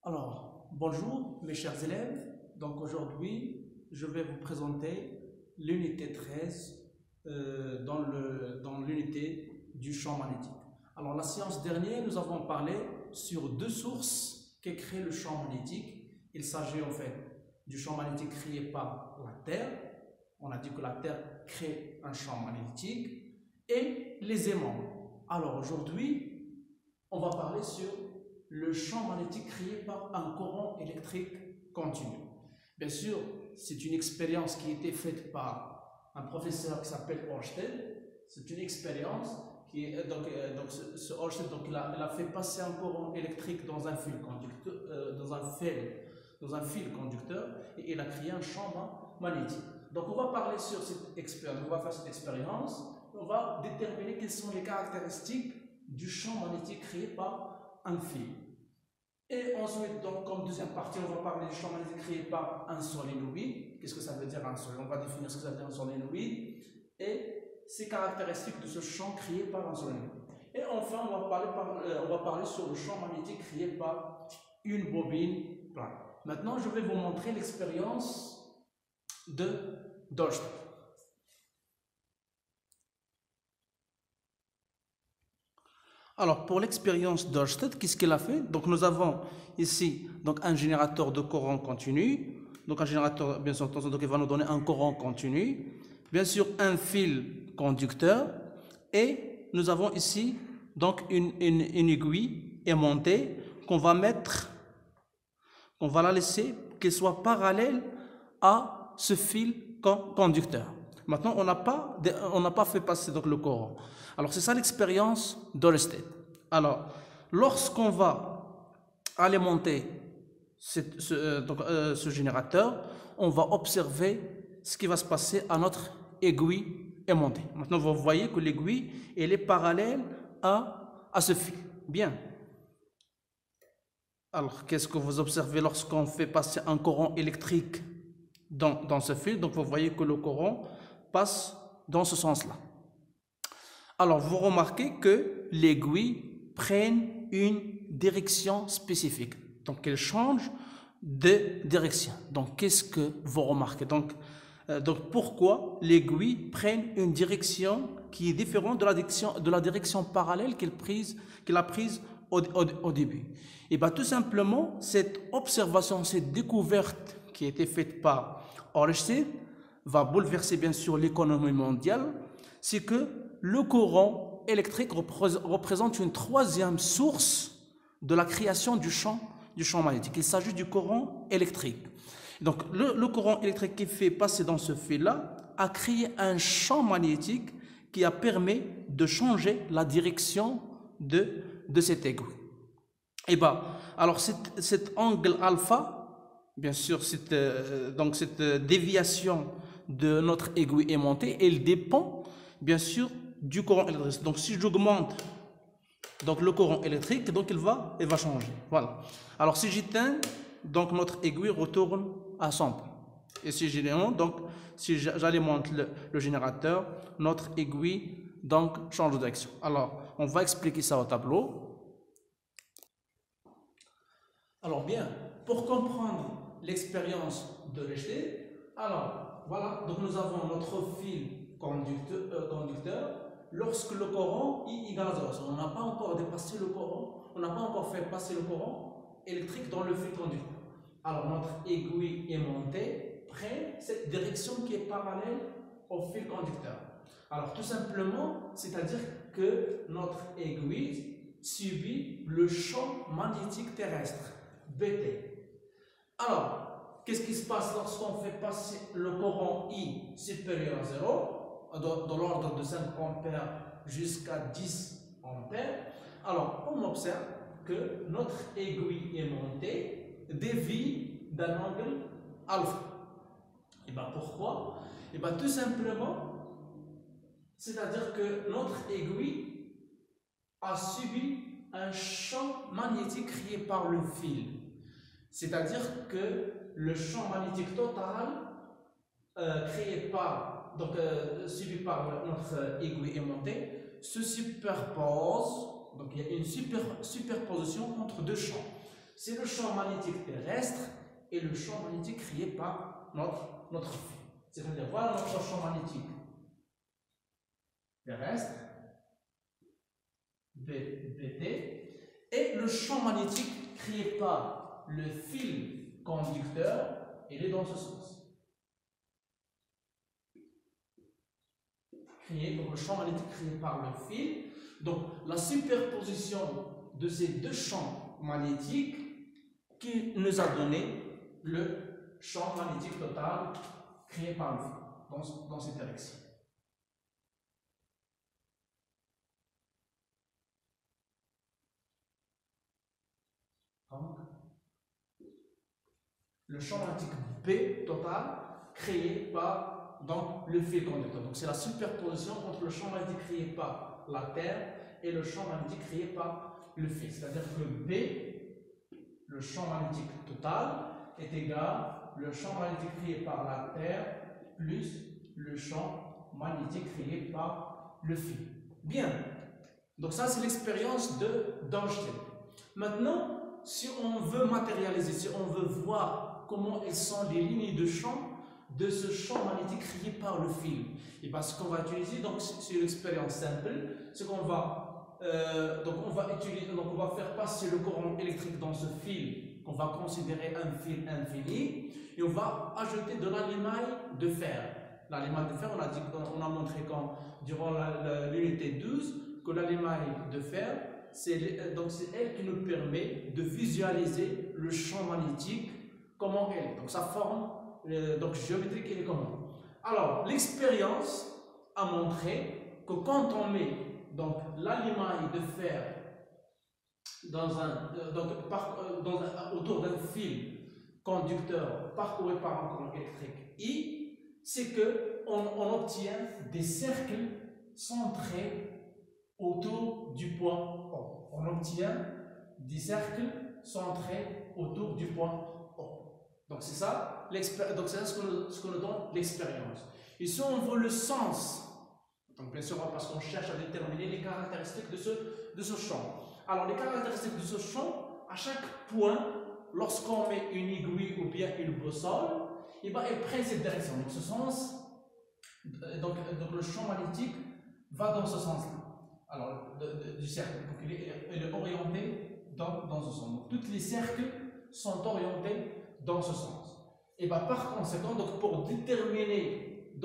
Alors, bonjour mes chers élèves. Donc aujourd'hui, je vais vous présenter l'unité 13 dans l'unité du champ magnétique. Alors la séance dernière, nous avons parlé sur deux sources qui créent le champ magnétique. Il s'agit en fait du champ magnétique créé par la Terre. On a dit que la Terre crée un champ magnétique et les aimants. Alors aujourd'hui, on va parler sur le champ magnétique créé par un courant électrique continu. Bien sûr, c'est une expérience qui a été faite par un professeur qui s'appelle Ørsted. C'est une expérience qui est ce Ørsted, il a fait passer un courant électrique dans un fil conducteur, dans un fil conducteur, et il a créé un champ magnétique. Donc on va parler sur cette expérience, on va faire cette expérience, on va déterminer quelles sont les caractéristiques du champ magnétique créé par un fil. Et ensuite, donc, comme deuxième partie, on va parler du champ magnétique créé par un solénoïde. Qu'est-ce que ça veut dire un solénoïde? On va définir ce que ça veut dire un solénoïde et ces caractéristiques de ce champ créé par un solénoïde. Et enfin, on va parler sur le champ magnétique créé par une bobine plane. Maintenant, je vais vous montrer l'expérience d'Ørsted. Alors, pour l'expérience d'Ørsted, qu'est-ce qu'il a fait? Donc, nous avons ici un générateur de courant continu. Donc, un générateur, bien sûr, donc, il va nous donner un courant continu. Bien sûr, un fil conducteur. Et nous avons ici donc une aiguille aimantée qu'on va mettre, qu'on va la laisser qu'elle soit parallèle à ce fil conducteur. Maintenant, on n'a pas fait passer donc le courant. Alors, c'est ça l'expérience d'Ørsted. Alors, lorsqu'on va alimenter ce générateur, on va observer ce qui va se passer à notre aiguille aimantée. Maintenant, vous voyez que l'aiguille, elle est parallèle à ce fil. Bien. Alors, qu'est-ce que vous observez lorsqu'on fait passer un courant électrique dans ce fil? Donc, vous voyez que le courant passe dans ce sens-là. Alors, vous remarquez que l'aiguille prenne une direction spécifique. Donc, elle change de direction. Donc, qu'est-ce que vous remarquez? Donc pourquoi l'aiguille prenne une direction qui est différente de la direction parallèle qu'elle a prise au début? Et bien, tout simplement, cette observation, cette découverte qui a été faite par Ørsted va bouleverser bien sûr l'économie mondiale. C'est que le courant électrique représente une troisième source de la création du champ magnétique. Il s'agit du courant électrique. Donc, le courant électrique qui fait passer dans ce fil-là a créé un champ magnétique qui a permis de changer la direction de cette aiguille. Et bien, alors cet angle alpha, bien sûr, cette déviation de notre aiguille aimantée, elle dépend bien sûr du courant électrique. Donc si j'augmente le courant électrique, donc il va changer. Voilà. Alors si j'éteins, donc notre aiguille retourne à 100 points. Et si j'alimente le générateur, notre aiguille change de direction. Alors on va expliquer ça au tableau. Alors bien, pour comprendre l'expérience d'Ørsted, alors voilà, donc nous avons notre fil conducteur. Lorsque le courant est égal à 0, on n'a pas encore dépassé le courant, on n'a pas encore fait passer le courant électrique dans le fil conducteur. Alors notre aiguille aimantée prend cette direction qui est parallèle au fil conducteur. Alors tout simplement, c'est-à-dire que notre aiguille subit le champ magnétique terrestre, BT. Alors, qu'est-ce qui se passe lorsqu'on fait passer le courant I supérieur à 0, de l'ordre de 5 ampères jusqu'à 10 ampères? Alors, on observe que notre aiguille aimantée dévie d'un angle alpha. Et bien pourquoi? Et bien tout simplement, c'est-à-dire que notre aiguille a subi un champ magnétique créé par le fil. C'est-à-dire que le champ magnétique total subi par notre aiguille aimantée se superpose. Donc il y a une superposition entre deux champs. c'est le champ magnétique terrestre et le champ magnétique créé par notre fil. C'est-à-dire, voilà notre champ magnétique terrestre, BT, et le champ magnétique créé par le fil conducteur, il est dans ce sens. Donc le champ magnétique créé par le fil. Donc la superposition de ces deux champs magnétiques qui nous a donné le champ magnétique total créé par le fil dans cette direction. Donc, le champ magnétique B total créé par le fil conducteur. Donc c'est la superposition entre le champ magnétique créé par la Terre et le champ magnétique créé par le fil. C'est-à-dire que B, le champ magnétique total, est égal le champ magnétique créé par la Terre plus le champ magnétique créé par le fil. Bien. Donc ça c'est l'expérience d'Einstein. Maintenant, si on veut matérialiser, si on veut voir comment elles sont les lignes de champ de ce champ magnétique créé par le fil, et bien ce qu'on va utiliser, donc c'est une expérience simple, c'est qu'on va on va faire passer le courant électrique dans ce fil qu'on va considérer un fil infini, et on va ajouter de l'allimaille de fer. L'allimaille de fer, on a montré durant l'unité 12 que l'allimaille de fer, c'est elle qui nous permet de visualiser le champ magnétique, comment elle est. Donc sa forme géométrique, elle est comment. Alors, l'expérience a montré que quand on met l'allimaille de fer autour d'un fil conducteur parcouru par un courant électrique I, c'est qu'on obtient des cercles centrés autour du point O. On obtient des cercles centrés autour du point O. Donc c'est ça, ce que nous donne l'expérience. Et si on veut le sens, donc bien sûr parce qu'on cherche à déterminer les caractéristiques de ce champ. Alors les caractéristiques de ce champ, à chaque point, lorsqu'on met une aiguille ou bien une boussole, elle prend cette direction. Donc ce sens, donc le champ magnétique va dans ce sens-là. Alors, du cercle, donc il est orienté dans ce sens. Donc, tous les cercles sont orientés dans ce sens. Et par conséquent, donc, pour déterminer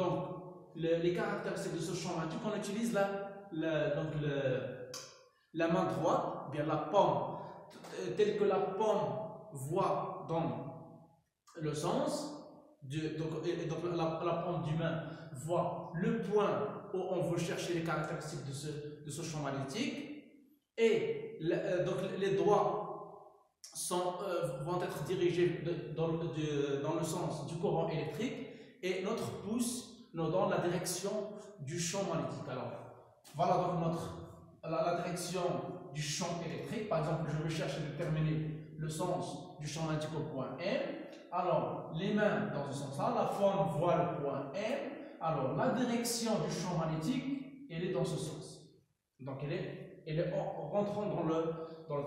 les caractéristiques de ce champ magnétique, on utilise la main droite, bien la paume, telle que la paume voit dans le sens, la paume du main voit le point où on veut chercher les caractéristiques de ce champ magnétique, et les doigts vont être dirigés dans le sens du courant électrique, et notre pouce nous donne la direction du champ magnétique. Alors, voilà donc la direction du champ électrique. Par exemple, je veux chercher à déterminer le sens du champ magnétique au point M. Alors, les mains dans ce sens-là, la forme voit le point M. Alors, la direction du champ magnétique, elle est dans ce sens. Donc, elle est rentrant dans le tableau.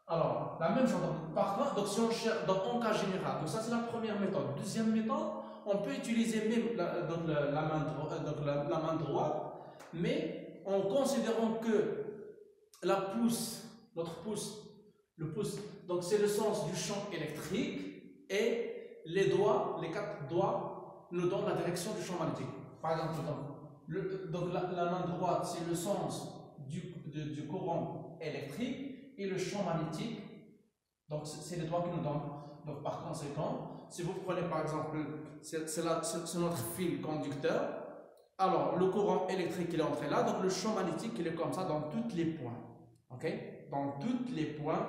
Alors, la même chose. Par contre, donc, si on cherche en cas général, donc ça c'est la première méthode. Deuxième méthode, on peut utiliser même la main droite, mais en considérant que notre pouce, le pouce, donc c'est le sens du champ électrique, et les 4 doigts nous donnent la direction du champ magnétique. Par exemple, la main droite, c'est le sens du courant électrique, et le champ magnétique, donc c'est les doigts qui nous donnent. Donc par conséquent, si vous prenez par exemple, c'est notre fil conducteur, alors le courant électrique il est entré là, donc le champ magnétique il est comme ça dans tous les points. Ok? Dans tous les points,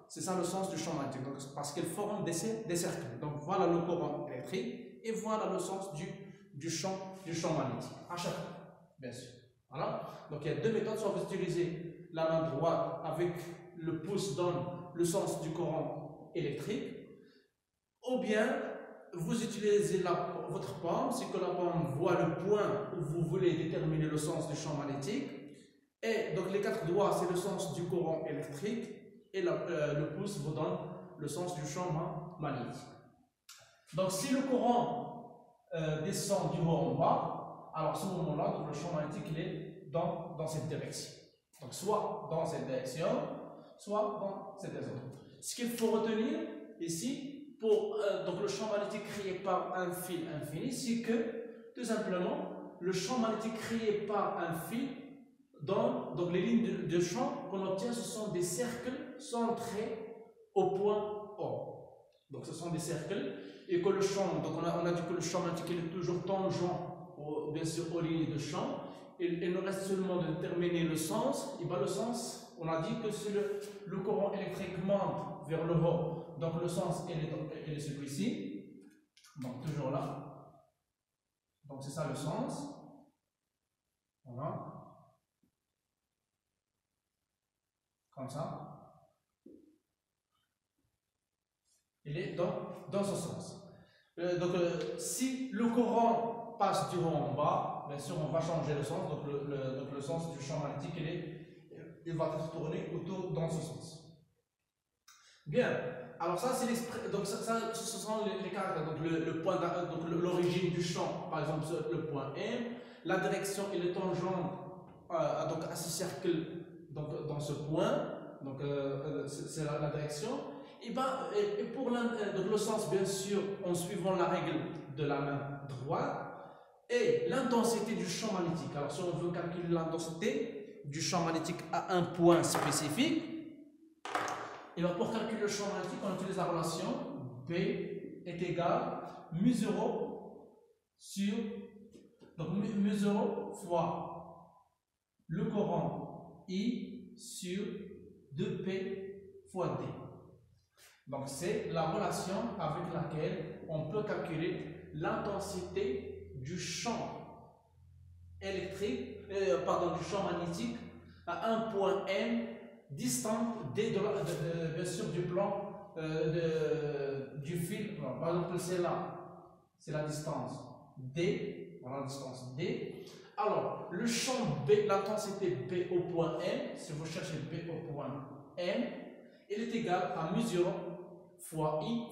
c'est ça le sens du champ magnétique, donc, parce qu'il forme des cercles. Donc voilà le courant électrique, et voilà le sens du champ magnétique, à chaque fois, bien sûr. Voilà. Donc il y a deux méthodes, soit vous utilisez la main droite avec le pouce donne le sens du courant électrique, ou bien vous utilisez votre paume, c'est que la paume voit le point où vous voulez déterminer le sens du champ magnétique, et donc les 4 doigts c'est le sens du courant électrique, et le pouce vous donne le sens du champ magnétique. Donc si le courant descend du haut en bas, alors à ce moment-là, le champ magnétique il est dans cette direction. Donc soit dans cette direction, soit dans cette direction. Ce qu'il faut retenir ici, donc le champ magnétique créé par un fil infini, c'est que tout simplement, le champ magnétique créé par un fil, donc les lignes de champ qu'on obtient, ce sont des cercles centrés au point O. Donc ce sont des cercles, et que le champ, donc on a dit que le champ magnétique est toujours tangent, bien sûr, aux lignes de champ. Il nous reste seulement de déterminer le sens. Et bien le sens, on a dit que si le courant électrique monte vers le haut, donc le sens il est celui-ci, donc toujours là. Donc c'est ça le sens. Voilà. Comme ça. Il est dans ce sens. Si le courant passe du haut en bas, bien sûr on va changer le sens, donc le sens du champ magnétique il va être tourné autour dans ce sens. Bien, alors ça c'est donc ce sont les caractères, donc le point, donc l'origine du champ, par exemple le point M, la direction et le tangente donc à ce cercle, donc dans ce point, donc c'est la direction. Et pour donc le sens, bien sûr, en suivant la règle de la main droite, et l'intensité du champ magnétique. Alors, si on veut calculer l'intensité du champ magnétique à un point spécifique, et bien pour calculer le champ magnétique, on utilise la relation B est égal μ0 sur, donc μ0 fois le courant I sur 2P fois D. Donc c'est la relation avec laquelle on peut calculer l'intensité du champ électrique, du champ magnétique à un point M distant bien sûr du plan du fil. Alors, par exemple c'est là, c'est la distance D, voilà la distance D. Alors le champ B, l'intensité B au point M, si vous cherchez B au point M, il est égal à μ0 fois I,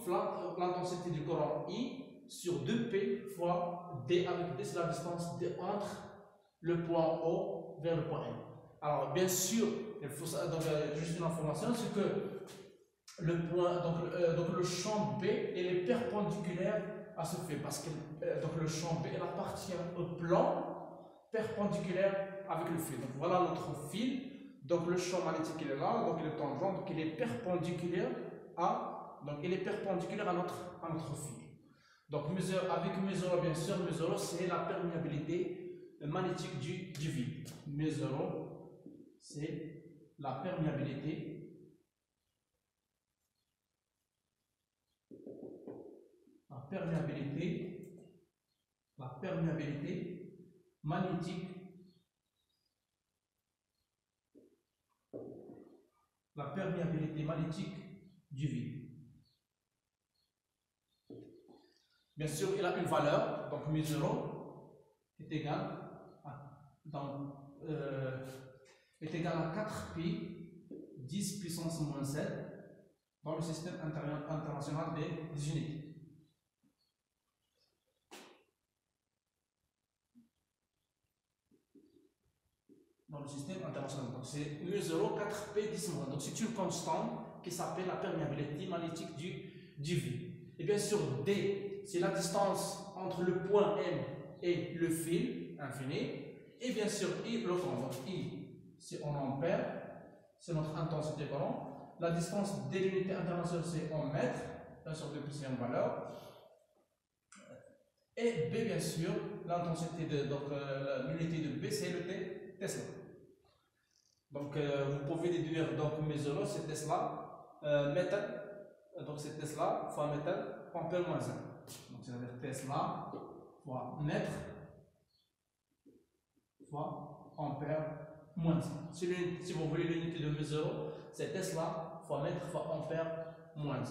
l'intensité du courant I, sur 2P fois D, avec D c'est la distance entre le point O vers le point M. Alors bien sûr, il faut juste une information, c'est que le champ B il est perpendiculaire à ce fil, parce que le champ B il appartient au plan perpendiculaire avec le fil. Donc voilà notre fil. Donc le champ magnétique il est là, donc il est tangent, donc il est perpendiculaire à notre fil. Donc avec μ0 bien sûr, μ0 c'est la perméabilité magnétique du vide. μ0 c'est la perméabilité magnétique du vide. Bien sûr, il a une valeur, donc μ0 est égal à 4 pi 10 puissance moins 7 dans le système international des unités. Dans le système international. Donc c'est μ0 4p 10 moins. Donc c'est une constante qui s'appelle la perméabilité magnétique du vide. Et bien sûr, D, c'est la distance entre le point M et le fil infini. Et bien sûr, I, le courant. Donc I, c'est en ampères, c'est notre intensité courant. La distance de l'unité internationale, c'est en mètres. Bien sûr, depuis c'est en valeur. Et B, bien sûr, l'intensité l'unité de B, c'est le Tesla. Donc, vous pouvez déduire donc μ0, c'est Tesla, métal, donc c'est Tesla fois métal, ampère moins 1. Donc, c'est-à-dire Tesla fois mètre fois ampère moins 1. Si vous voulez l'unité de μ0, c'est Tesla fois mètre fois ampère moins 1.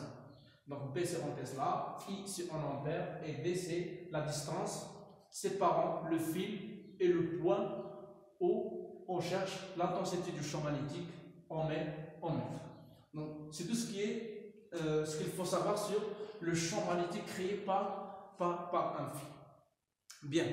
Donc, B c'est en Tesla, I c'est en ampère et D c'est la distance séparant le fil et le point où on cherche l'intensité du champ magnétique en mètres. Donc, c'est tout ce qui est ce qu'il faut savoir sur le champ magnétique créé par un fil. Bien.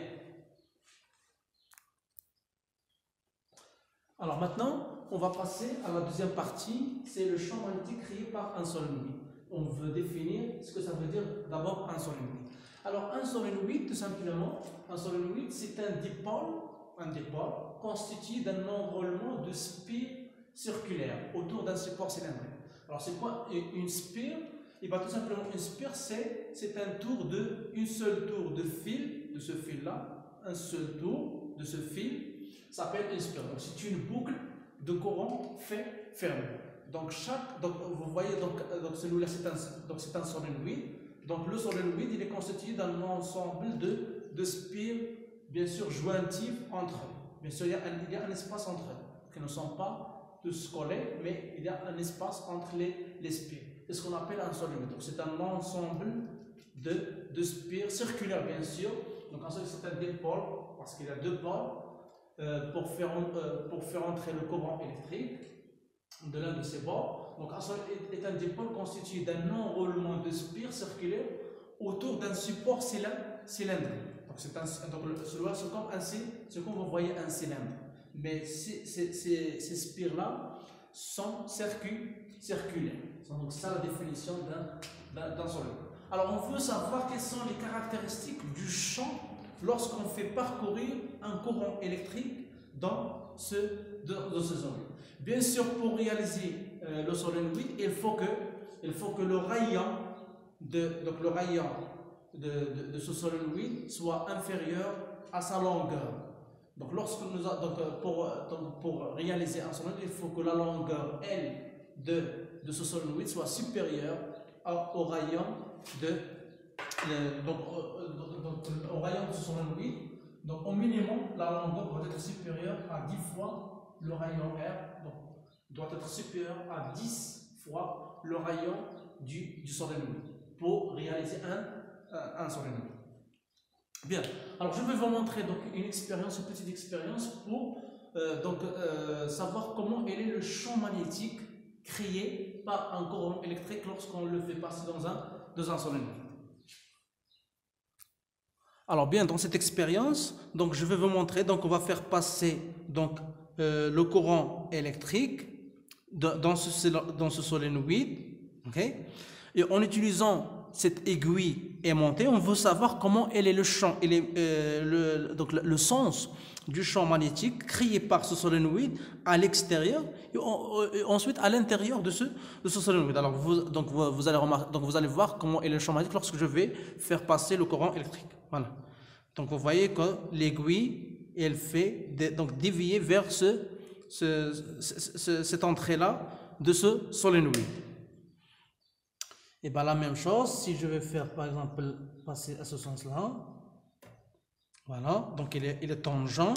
Alors maintenant, on va passer à la deuxième partie, c'est le champ magnétique créé par un solénoïde. On veut définir ce que ça veut dire d'abord un solénoïde. Alors un solénoïde, tout simplement, un solénoïde c'est un dipôle constitué d'un enroulement de spires circulaires autour d'un support cylindrique. Alors c'est quoi une spire? Et bien tout simplement une spire c'est un tour une seule tour de fil, de ce fil-là, un seul tour de ce fil s'appelle une spire. Donc c'est une boucle de courant fermé. Donc vous voyez celui-là c'est un solénoïde. Donc le solénoïde il est constitué d'un ensemble de spires bien sûr jointives entre eux. Bien sûr il y a un espace entre eux qui ne sont pas tous collés, mais il y a un espace entre les spires. C'est ce qu'on appelle un solénoïde. Donc c'est un ensemble de spires circulaires bien sûr. Donc ensuite c'est un dipôle parce qu'il y a deux pôles. Pour faire entrer le courant électrique de l'un de ces bords. Donc un solenoïde est un dipôle constitué d'un enroulement de spires circulaires autour d'un support cylindrique. Donc celui-là c'est comme c'est comme vous voyez un cylindre. Mais ces spires-là sont circulaires. Donc c'est ça la définition d'un solénoïde. Alors on veut savoir quelles sont les caractéristiques du champ lorsqu'on fait parcourir un courant électrique dans ce solénoïde. Bien sûr, pour réaliser le solénoïde, il faut que le rayon de ce solénoïde soit inférieur à sa longueur. Donc, pour réaliser un solénoïde, il faut que la longueur L de ce solénoïde soit supérieure au rayon au rayon de ce solénoïde. Donc au minimum, la longueur doit être supérieure à 10 fois le rayon R. Donc doit être supérieure à 10 fois le rayon du solénoïde pour réaliser un solénoïde. Bien, alors je vais vous montrer donc une petite expérience pour savoir comment est le champ magnétique créé par un courant électrique lorsqu'on le fait passer dans un solénoïde. Alors bien, dans cette expérience, donc je vais vous montrer, donc on va faire passer le courant électrique dans ce solénoïde, okay? Et en utilisant cette aiguille aimantée, on veut savoir comment est le champ, le sens du champ magnétique créé par ce solénoïde à l'extérieur et ensuite à l'intérieur de ce solénoïde. Alors vous allez voir comment est le champ magnétique lorsque je vais faire passer le courant électrique. Voilà. Donc vous voyez que l'aiguille elle fait dévier vers cette entrée-là de ce solénoïde. Et bien la même chose, si je vais faire par exemple passer à ce sens-là, voilà, donc il est tangent.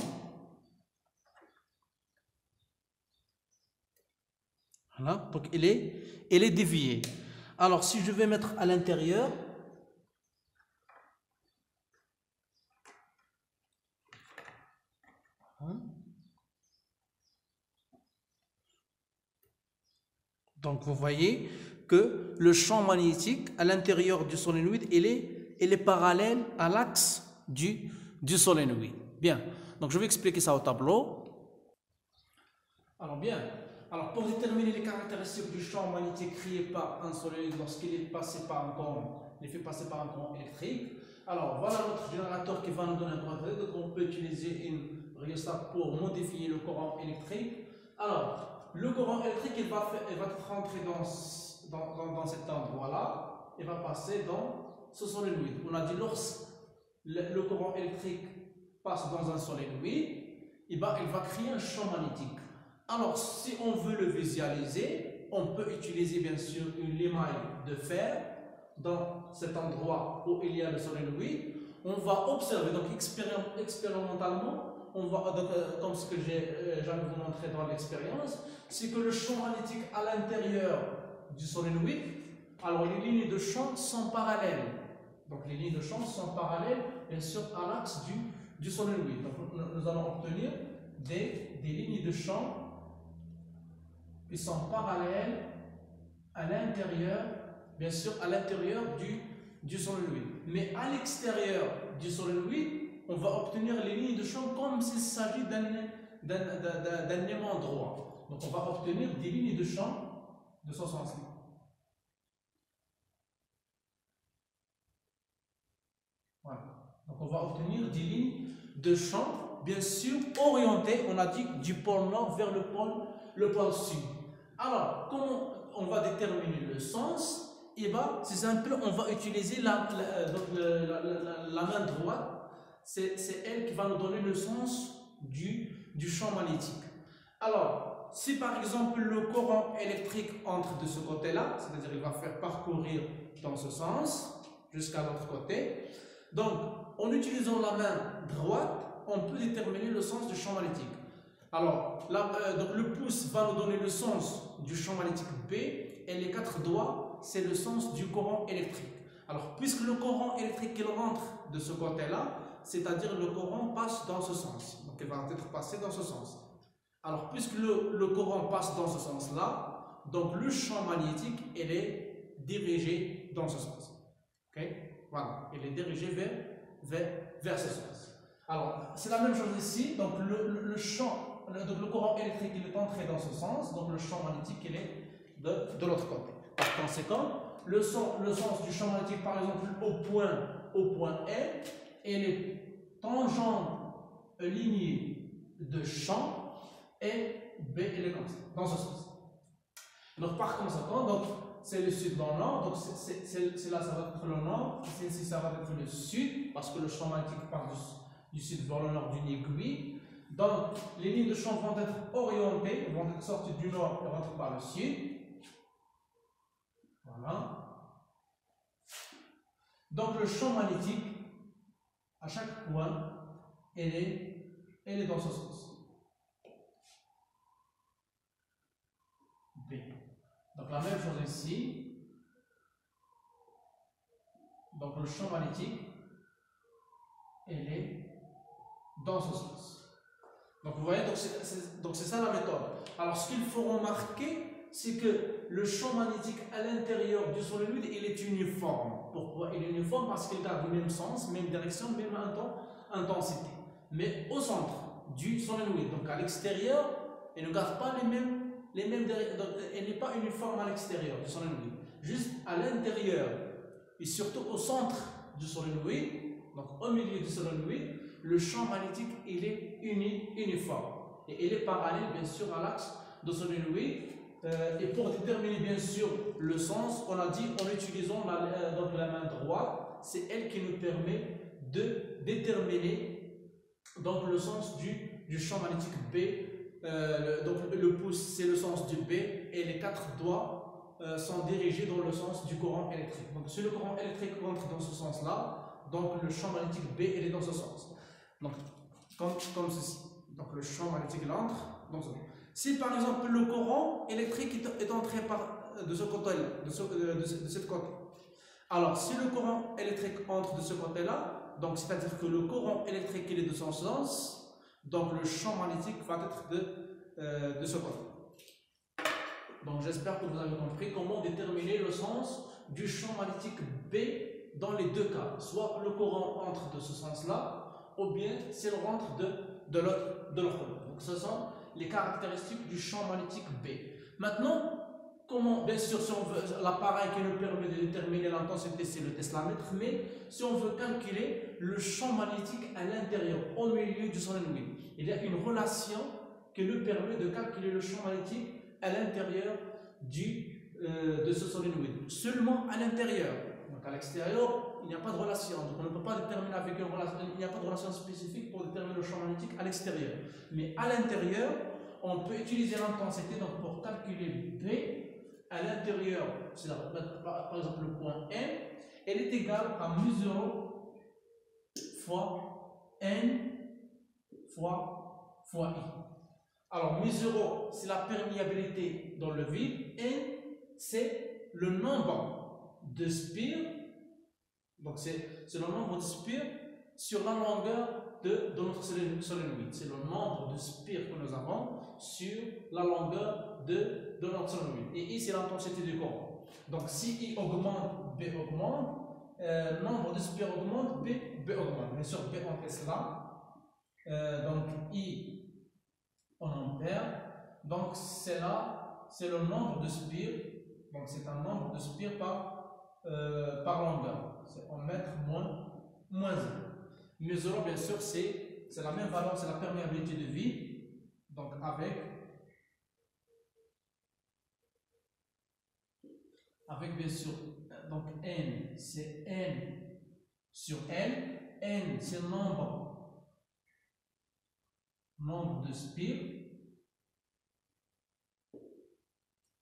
Voilà, donc il est dévié. Alors si je vais mettre à l'intérieur, donc vous voyez que le champ magnétique à l'intérieur du solénoïde il est parallèle à l'axe du solénoïde. Bien, donc je vais expliquer ça au tableau. Alors bien, pour déterminer les caractéristiques du champ magnétique créé par un solénoïde lorsqu'il est passé par un courant, électrique. Alors voilà notre générateur qui va nous donner un courant électrique. Donc on peut utiliser une rhéostat pour modifier le courant électrique. Alors le courant électrique il va rentrer dans cet endroit-là, il va passer dans ce solénoïde. On a dit lorsque le courant électrique passe dans un solénoïde, il va créer un champ magnétique. Alors, si on veut le visualiser, on peut utiliser bien sûr une limaille de fer dans cet endroit où il y a le solénoïde. On va observer, donc expérimentalement, on va, comme ce que j'allais vous montrer dans l'expérience, c'est que le champ magnétique à l'intérieur du solénoïde, alors les lignes de champ sont parallèles. Donc les lignes de champ sont parallèles, bien sûr, à l'axe du solénoïde. Donc nous allons obtenir des lignes de champ qui sont parallèles à l'intérieur, bien sûr, à l'intérieur du solénoïde. Mais à l'extérieur du solénoïde, on va obtenir les lignes de champ comme s'il s'agit d'un aimant droit. Donc, on va obtenir des lignes de champ de ce sens-là. Voilà. Donc, on va obtenir des lignes de champ, bien sûr, orientées, on a dit, du pôle nord vers le pôle sud. Alors, comment on va déterminer le sens? Eh bien, c'est simple, on va utiliser la main droite. C'est elle qui va nous donner le sens du champ magnétique. Alors, si par exemple le courant électrique entre de ce côté-là, c'est-à-dire il va faire parcourir dans ce sens jusqu'à l'autre côté, donc en utilisant la main droite, on peut déterminer le sens du champ magnétique. Alors, donc le pouce va nous donner le sens du champ magnétique B et les 4 doigts, c'est le sens du courant électrique. Alors, puisque le courant électrique il rentre de ce côté-là, c'est-à-dire le courant passe dans ce sens. Donc, il va être passé dans ce sens. Alors, puisque le courant passe dans ce sens-là, donc le champ magnétique, il est dirigé dans ce sens. Ok? Voilà, il est dirigé vers ce sens. Alors, c'est la même chose ici. Donc, le courant électrique, il est entré dans ce sens. Donc, le champ magnétique, il est de l'autre côté. Par conséquent, le sens du champ magnétique, par exemple, au point M, et les tangentes lignées de champ, et B, il est comme ça, dans ce sens. Donc, par conséquent, c'est le sud dans le nord, donc c'est là, ça va être le nord, ici, ça va être le sud, parce que le champ magnétique part du sud vers le nord d'une aiguille. Donc, les lignes de champ vont être orientées, vont être sorties du nord et rentrent par le sud. Voilà. Donc, le champ magnétique, à chaque point, elle est dans ce sens. B. Donc, la même chose ici. Donc, le champ magnétique, elle est dans ce sens. Donc, vous voyez, donc c'est ça la méthode. Alors, ce qu'il faut remarquer, c'est que le champ magnétique à l'intérieur du solénoïde, il est uniforme. Pourquoi il est uniforme? Parce qu'il garde le même sens, même direction, même intensité. Mais au centre du solénoïde, donc à l'extérieur, il ne garde pas les mêmes donc, il n'est pas uniforme à l'extérieur du solénoïde. Juste à l'intérieur et surtout au centre du solénoïde, donc au milieu du solénoïde, le champ magnétique, il est uniforme. Et il est parallèle, bien sûr, à l'axe de solénoïde. Et pour déterminer, bien sûr, le sens, on a dit en utilisant donc la main droite, c'est elle qui nous permet de déterminer donc, le sens du champ magnétique B. Donc le pouce, c'est le sens du B et les 4 doigts sont dirigés dans le sens du courant électrique. Donc si le courant électrique entre dans ce sens-là, donc le champ magnétique B, il est dans ce sens. Donc, comme ceci. Donc le champ magnétique il entre dans ce sens. Si par exemple le courant électrique est entré de ce côté-là, de cette côté. Alors si le courant électrique entre de ce côté-là, donc c'est-à-dire que le courant électrique il est de son sens, donc le champ magnétique va être de ce côté. Donc j'espère que vous avez compris comment déterminer le sens du champ magnétique B dans les deux cas. Soit le courant entre de ce sens-là, ou bien s'il rentre de l'autre côté. Donc ce sont les caractéristiques du champ magnétique B. Maintenant, comment, bien sûr, si on veut, l'appareil qui nous permet de déterminer l'intensité, c'est le teslamètre, mais si on veut calculer le champ magnétique à l'intérieur, au milieu du solénoïde, il y a une relation qui nous permet de calculer le champ magnétique à l'intérieur de ce solénoïde, seulement à l'intérieur. Donc à l'extérieur, il n'y a pas de relation, donc on ne peut pas déterminer avec une relation, il n'y a pas de relation spécifique pour déterminer le champ magnétique à l'extérieur. Mais à l'intérieur, on peut utiliser l'intensité pour calculer B à l'intérieur, par exemple le point M, elle est égale à mu0 fois N fois I. Alors mu0, c'est la perméabilité dans le vide, N, c'est le nombre de spires, donc c'est le nombre de spires sur la longueur de notre solénoïde. C'est le nombre de spires que nous avons sur la longueur de notre solénoïde. Et ici, c'est l'intensité du courant. Donc si I augmente, B augmente, nombre de spires augmente, B augmente. Bien sûr, B on fait cela. Donc I en ampères. Donc c'est là, c'est le nombre de spires. Donc c'est un nombre de spires par longueur. C'est en mètres moins 1. Mesurons bien sûr, c'est la même valeur, c'est la perméabilité de vide. Donc avec bien sûr, donc N, c'est N sur L. N, c'est le nombre de spires.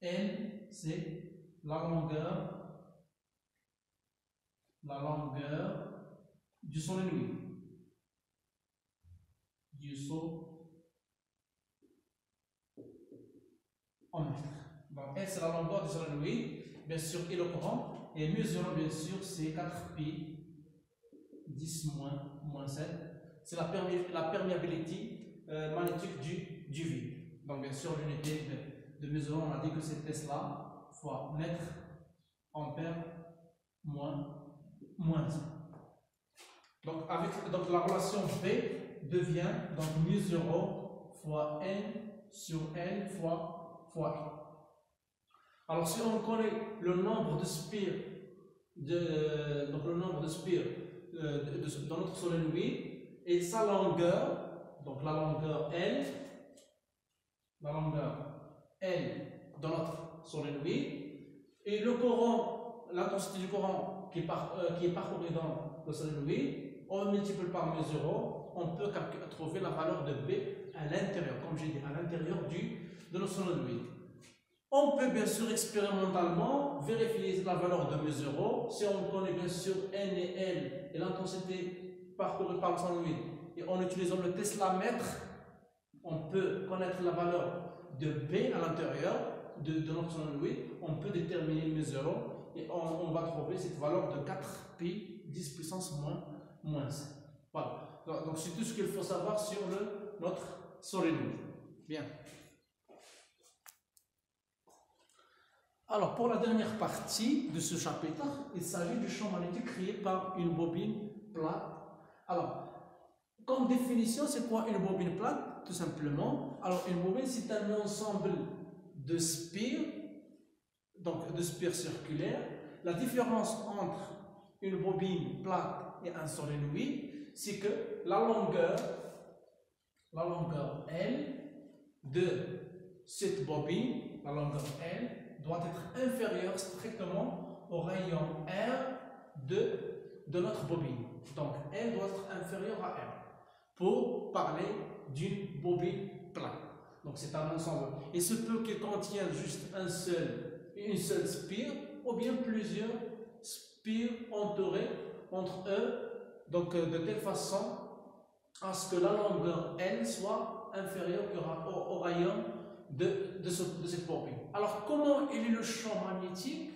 L, c'est la longueur du solénoïde. Du saut en mètres. Donc L, c'est la longueur du solénoïde. Bien sûr, et le courant. Et mesurons bien sûr, c'est 4pi 10 moins 7. C'est la perméabilité magnétique du vide. Donc bien sûr, l'unité de mesure, on a dit que c'est Tesla fois mètre ampère moins 1. Donc la relation B devient donc mu0 fois N sur N fois I. Alors si on connaît le nombre de spires dans notre solénoïde et sa longueur, donc la longueur L dans notre solénoïde, et le courant, l'intensité du courant qui est parcouru dans le solénoïde, on multiplie par mu0, on peut trouver la valeur de B à l'intérieur, comme j'ai dit, à l'intérieur de notre solénoïde. On peut bien sûr expérimentalement vérifier la valeur de mu0 si on connaît bien sûr N et L et l'intensité parcourue par le solénoïde. Et en utilisant le Tesla-mètre, on peut connaître la valeur de B à l'intérieur de notre solénoïde. On peut déterminer mu0 et on va trouver cette valeur de 4pi 10 puissance moins 5. Voilà. Donc c'est tout ce qu'il faut savoir sur notre solénoïde. Bien. Alors, pour la dernière partie de ce chapitre, il s'agit du champ magnétique créé par une bobine plate. Alors, comme définition, c'est quoi une bobine plate? Tout simplement. Alors, une bobine, c'est un ensemble de spires, donc de spires circulaires. La différence entre une bobine plate et un solénoïde, c'est que la longueur L de cette bobine, la longueur L, doit être inférieur strictement au rayon R de notre bobine. Donc, L doit être inférieur à R pour parler d'une bobine plate. Donc, c'est un ensemble. Il se peut qu'il contienne juste une seule spire ou bien plusieurs spires entourées entre eux, donc de telle façon à ce que la longueur L soit inférieure au rayon de cette bobine. Alors, comment est le champ magnétique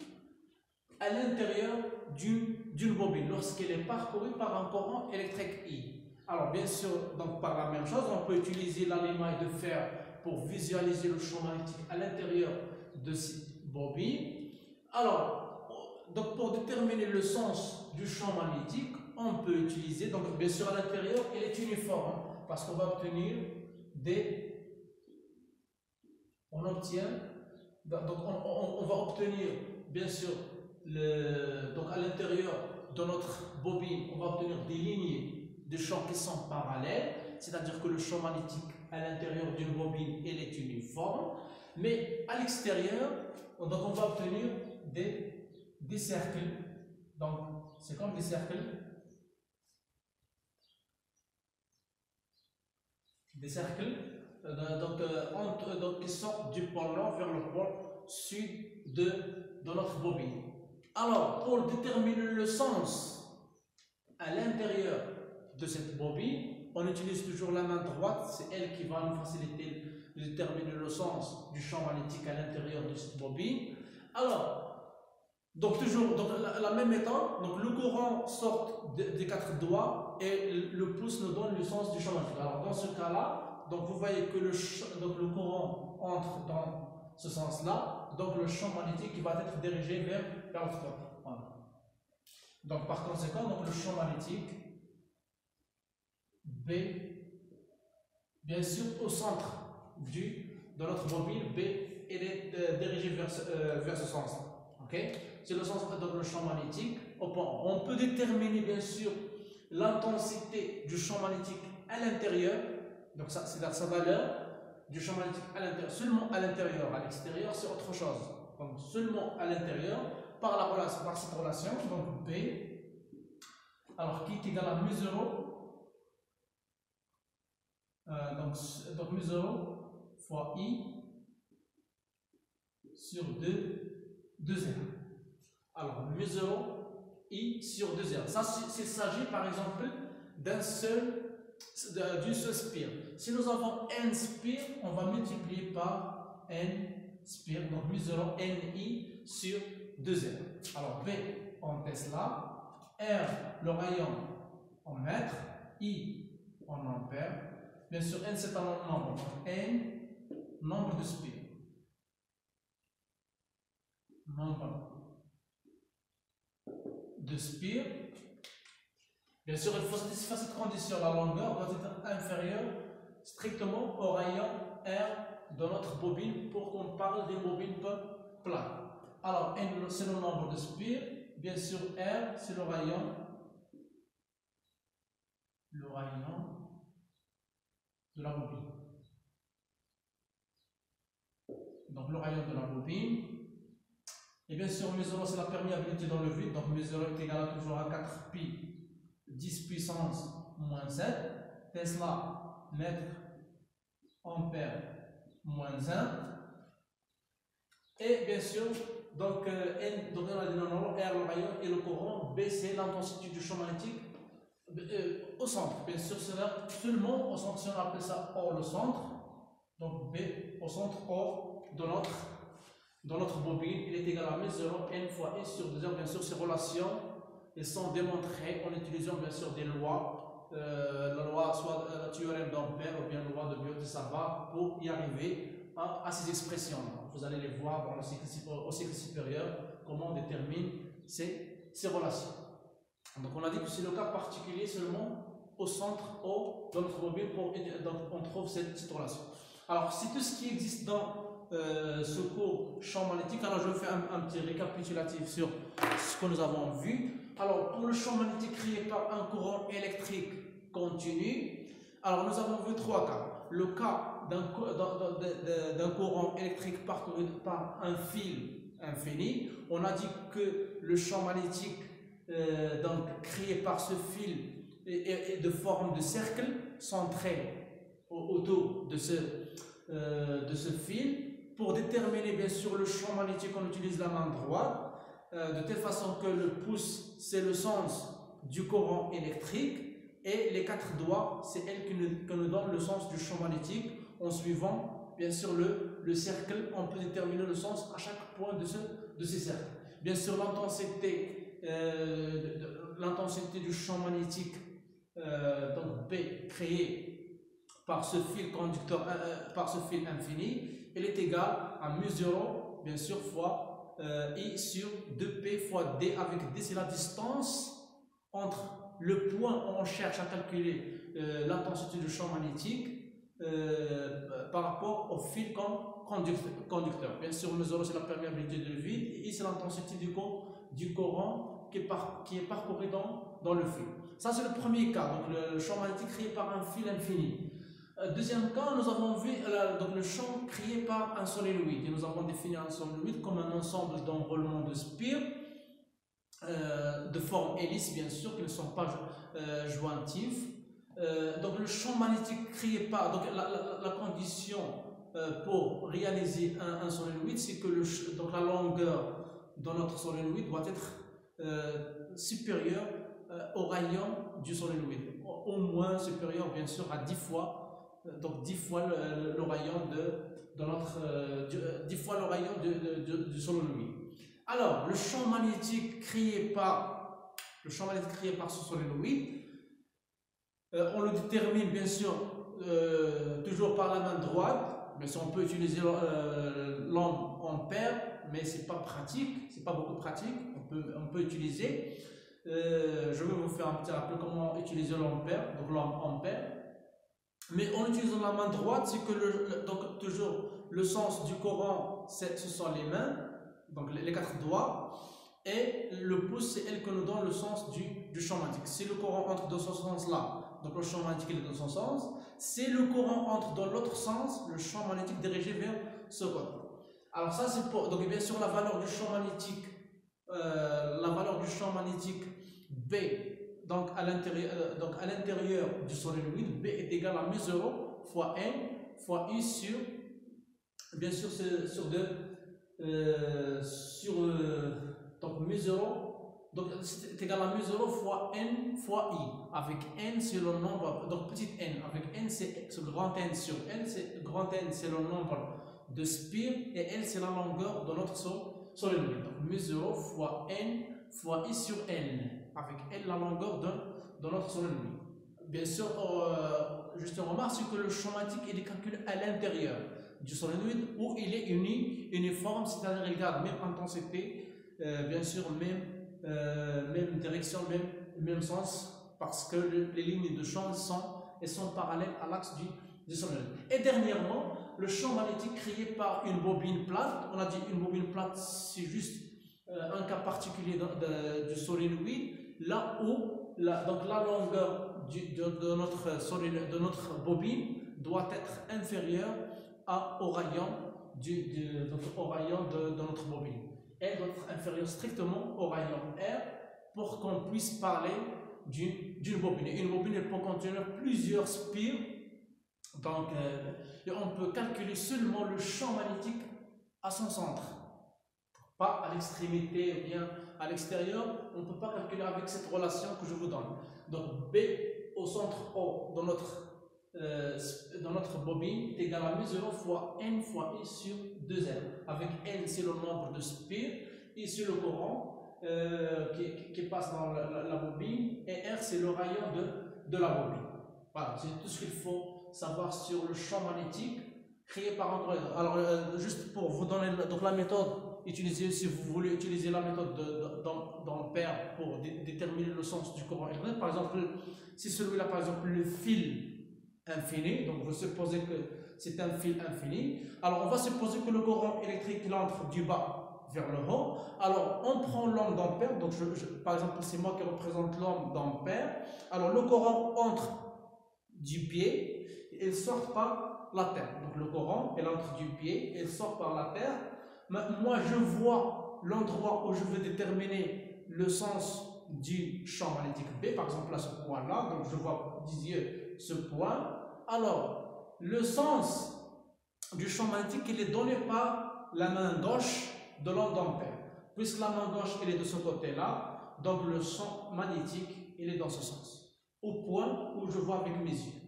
à l'intérieur d'une bobine lorsqu'elle est parcourue par un courant électrique I? Alors, bien sûr, donc par la même chose, on peut utiliser l'émail de fer pour visualiser le champ magnétique à l'intérieur de cette bobine. Alors, donc pour déterminer le sens du champ magnétique, on peut utiliser, donc bien sûr à l'intérieur, il est uniforme parce qu'on va obtenir on va obtenir bien sûr donc à l'intérieur de notre bobine, on va obtenir des lignées de champs qui sont parallèles, c'est-à-dire que le champ magnétique à l'intérieur d'une bobine il est uniforme, mais à l'extérieur, donc on va obtenir des cercles. Donc c'est comme des cercles. Donc qui sortent du pôle nord vers le pôle sud de notre bobine. Alors, pour déterminer le sens à l'intérieur de cette bobine, on utilise toujours la main droite, c'est elle qui va nous faciliter de déterminer le sens du champ magnétique à l'intérieur de cette bobine. Alors, donc toujours la même méthode, donc le courant sort des 4 doigts et le pouce nous donne le sens du champ magnétique. Alors dans ce cas-là, donc vous voyez que le courant entre ce sens-là, donc le champ magnétique va être dirigé vers l'autre côté. Voilà. Donc par conséquent, donc, le champ magnétique B, bien sûr au centre de notre bobine, B, il est dirigé vers ce sens-là. Okay? C'est le sens de le champ magnétique. On peut déterminer bien sûr l'intensité du champ magnétique à l'intérieur, donc ça c'est sa valeur du champ magnétique à l'intérieur, seulement à l'intérieur, à l'extérieur c'est autre chose. Donc seulement à l'intérieur par cette relation, donc B, alors qui est égal à mu0, donc mu0 fois I sur 2R. Alors mu0 I sur 2R. Ça, s'il s'agit par exemple d'une seule spire. Si nous avons n spires, on va multiplier par n spires. Donc mu0 NI sur 2R. Alors B en Tesla, R le rayon en mètres, I en ampères. Bien sûr, n c'est un nombre. Donc n nombre de spires. Nombre de spires. Bien sûr, il faut satisfaire cette condition. La longueur doit être inférieure strictement au rayon R de notre bobine pour qu'on parle des bobines planes. Alors, N c'est le nombre de spires. Bien sûr, R c'est le rayon de la bobine. Donc, le rayon de la bobine. Et bien sûr, mu0 c'est la perméabilité dans le vide. Donc, mu0 est égal à toujours à 4 pi 10 puissance moins 7, Tesla, mètre, ampère, moins 1. Et bien sûr, donc N, donc on a dit non, R le rayon et le courant, B c'est l'intensité du champ magnétique au centre. Bien sûr, c'est seulement au centre, si on appelle ça hors le centre. Donc B au centre hors de notre bobine, il est égal à mu0 N fois I sur 2R. Bien sûr, ces relations elles sont démontrées en utilisant bien sûr des lois, la loi soit le théorème d'Ampère ou bien la loi de Biot-Savart pour y arriver à ces expressions. Vous allez les voir dans au cycle supérieur, comment on détermine ces relations. Donc on a dit que c'est le cas particulier seulement au centre haut de notre bobine, donc on trouve cette relation. Alors c'est tout ce qui existe dans ce cours champ magnétique. Alors je vais faire un petit récapitulatif sur ce que nous avons vu. Alors, pour le champ magnétique créé par un courant électrique continu, alors nous avons vu trois cas. Le cas d'un courant électrique parcouru par un fil infini. On a dit que le champ magnétique donc, créé par ce fil est de forme de cercle centré autour de ce fil. Pour déterminer bien sûr le champ magnétique, on utilise la main droite. De telle façon que le pouce, c'est le sens du courant électrique et les quatre doigts, c'est elles qui nous donnent le sens du champ magnétique. En suivant, bien sûr, le cercle, on peut déterminer le sens à chaque point de ces cercles. Bien sûr, l'intensité du champ magnétique, donc B, créé par ce fil conducteur, par ce fil infini, elle est égale à mu0, bien sûr, fois I sur 2P fois D, avec D c'est la distance entre le point où on cherche à calculer l'intensité du champ magnétique par rapport au fil conducteur. Bien sûr, mu0 c'est la perméabilité du vide et I c'est l'intensité du courant qui est parcouru dans le fil. Ça c'est le premier cas, donc le champ magnétique créé par un fil infini. Deuxième cas, nous avons vu donc le champ créé par un solénoïde. Et nous avons défini un solénoïde comme un ensemble d'enroulements de spires de forme hélice, bien sûr, qui ne sont pas jointifs. Donc le champ magnétique créé par donc la condition pour réaliser un solénoïde, c'est que donc la longueur de notre solénoïde doit être supérieure au rayon du solénoïde, au moins supérieur bien sûr à 10 fois. Donc 10 fois le rayon du solénoïde. Alors, le champ magnétique créé par ce solénoïde, on le détermine bien sûr toujours par la main droite. Bien sûr, on peut utiliser l'ombre ampère, mais c'est pas pratique, c'est pas beaucoup pratique. On peut utiliser. Je vais vous faire un petit rappel comment utiliser l'ampère, donc l'ombre ampère. Mais en utilisant la main droite, c'est que donc toujours le sens du Coran, ce sont les mains, donc les 4 doigts, et le pouce, c'est elle que nous donne le sens du champ magnétique. Si le Coran entre dans ce sens-là, donc le champ magnétique est dans son sens. Si le Coran entre dans l'autre sens, le champ magnétique dirigé vers ce côté. Alors ça c'est pour, donc bien sûr la valeur du champ magnétique, B, donc à l'intérieur du solénoïde, B est égal à mu0 fois N fois I sur, bien sûr donc mu0, donc c'est égal à mu0 fois N fois I, avec N c'est le nombre, donc petit n, avec N c'est grand N sur N, grand N c'est le nombre de spires et L c'est la longueur de notre solénoïde. Donc mu0 fois N fois I sur N, avec L la longueur de notre solénoïde. Bien sûr, juste une remarque, c'est que le champ magnétique il est calculé à l'intérieur du solénoïde où il est uniforme, c'est-à-dire il garde même intensité, bien sûr même direction, même sens, parce que les lignes de champ sont parallèles à l'axe du solénoïde. Et dernièrement, le champ magnétique créé par une bobine plate, on a dit une bobine plate c'est juste un cas particulier du solénoïde, là où la longueur de notre bobine doit être inférieure au rayon de notre bobine. Elle doit être inférieure strictement au rayon R pour qu'on puisse parler d'une bobine. Une bobine elle peut contenir plusieurs spires, donc et on peut calculer seulement le champ magnétique à son centre, pas à l'extrémité ou bien à l'extérieur. On ne peut pas calculer avec cette relation que je vous donne. Donc B au centre O dans notre bobine est égal à mu0 fois N fois I sur 2N, avec N c'est le nombre de spires, I c'est le courant qui passe dans la bobine, et R c'est le rayon de la bobine. Voilà, c'est tout ce qu'il faut savoir sur le champ magnétique créé par un courant. Alors juste pour vous donner donc la méthode utilisée, si vous voulez utiliser la méthode d'ampère pour déterminer le sens du courant électrique, par exemple si celui-là par exemple le fil infini, donc vous supposez que c'est un fil infini, alors on va supposer que le courant électrique il entre du bas vers le haut. Alors on prend l'onde d'ampère, donc par exemple c'est moi qui représente l'onde d'ampère. Alors le courant entre du pied et il sort par la terre. Donc le courant il entre du pied et il sort par la terre. Moi je vois l'endroit où je veux déterminer le sens du champ magnétique B, par exemple à ce point là, donc je vois disiez ce point. Alors le sens du champ magnétique il est donné par la main gauche de l'onde d'ampère. Puisque la main gauche elle est de ce côté là, donc le champ magnétique il est dans ce sens, au point où je vois avec mes yeux.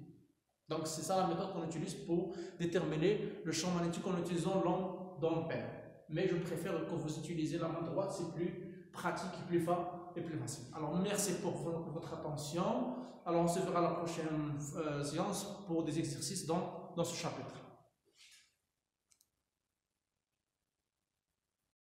Donc c'est ça la méthode qu'on utilise pour déterminer le champ magnétique en utilisant l'onde d'ampère. Mais je préfère que vous utilisez la main droite, c'est plus pratique et plus facile. Alors merci pour votre attention. Alors on se verra la prochaine séance pour des exercices dans ce chapitre.